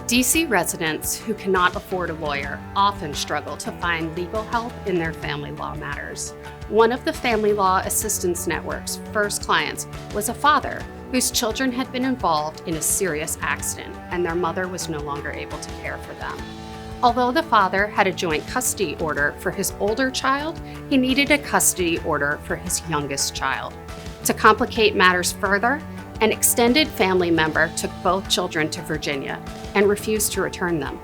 DC residents who cannot afford a lawyer often struggle to find legal help in their family law matters. One of the Family Law Assistance Network's first clients was a father whose children had been involved in a serious accident and their mother was no longer able to care for them. Although the father had a joint custody order for his older child, he needed a custody order for his youngest child. To complicate matters further, an extended family member took both children to Virginia and refused to return them.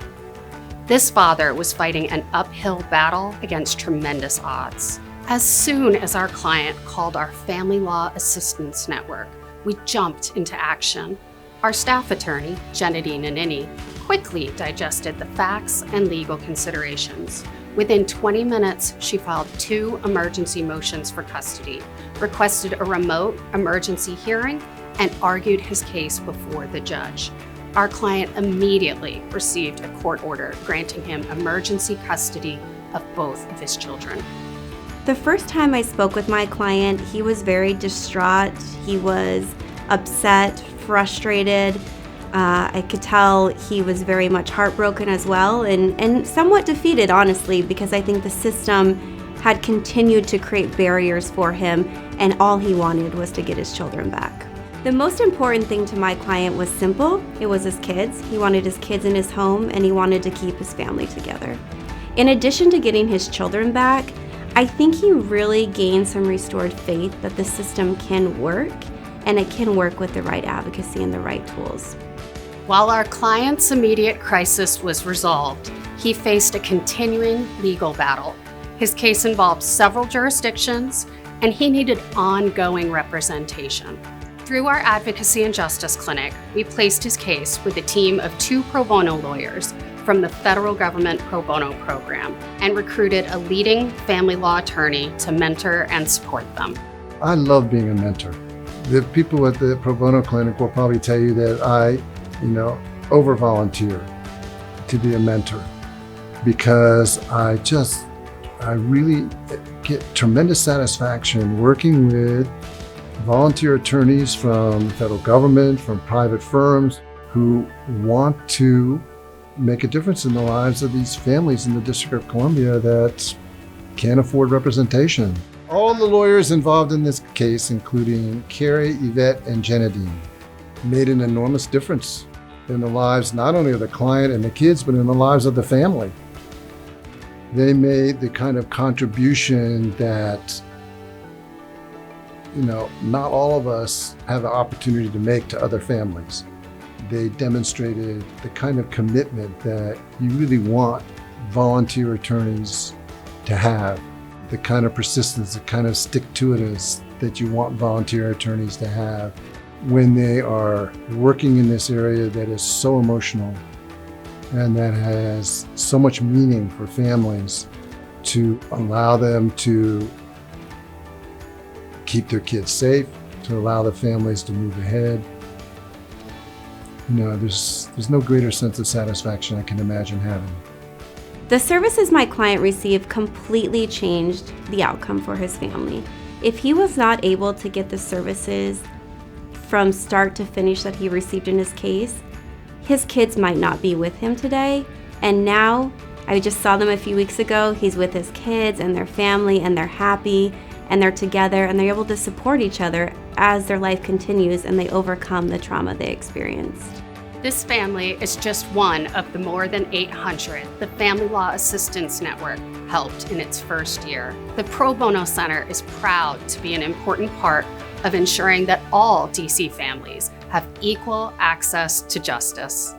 This father was fighting an uphill battle against tremendous odds. As soon as our client called our Family Law Assistance Network, we jumped into action. Our staff attorney, Janadine Nanini, quickly digested the facts and legal considerations. Within 20 minutes, she filed 2 emergency motions for custody, requested a remote emergency hearing, and argued his case before the judge. Our client immediately received a court order granting him emergency custody of both of his children. The first time I spoke with my client, he was very distraught. He was upset, frustrated. I could tell he was very much heartbroken as well and somewhat defeated, honestly, because I think the system had continued to create barriers for him and all he wanted was to get his children back. The most important thing to my client was simple. It was his kids. He wanted his kids in his home and he wanted to keep his family together. In addition to getting his children back, I think he really gained some restored faith that the system can work and it can work with the right advocacy and the right tools. While our client's immediate crisis was resolved, he faced a continuing legal battle. His case involved several jurisdictions and he needed ongoing representation. Through our Advocacy and Justice Clinic, we placed his case with a team of 2 pro bono lawyers from the federal government pro bono program and recruited a leading family law attorney to mentor and support them. I love being a mentor. The people at the Pro Bono Clinic will probably tell you that I, over-volunteer to be a mentor because I really get tremendous satisfaction working with volunteer attorneys from the federal government, from private firms who want to make a difference in the lives of these families in the District of Columbia that can't afford representation. All the lawyers involved in this case, including Carrie, Yvette, and Janadine, made an enormous difference in the lives not only of the client and the kids, but in the lives of the family. They made the kind of contribution that not all of us have the opportunity to make to other families. They demonstrated the kind of commitment that you really want volunteer attorneys to have, the kind of persistence, the kind of stick-to-itiveness that you want volunteer attorneys to have when they are working in this area that is so emotional and that has so much meaning for families, to allow them to keep their kids safe, to allow the families to move ahead. There's no greater sense of satisfaction I can imagine having. The services my client received completely changed the outcome for his family. If he was not able to get the services from start to finish that he received in his case, his kids might not be with him today. And now, I just saw them a few weeks ago, he's with his kids and their family and they're happy and they're together and they're able to support each other as their life continues and they overcome the trauma they experienced. This family is just one of the more than 800 the Family Law Assistance Network helped in its first year. The Pro Bono Center is proud to be an important part of ensuring that all DC families have equal access to justice.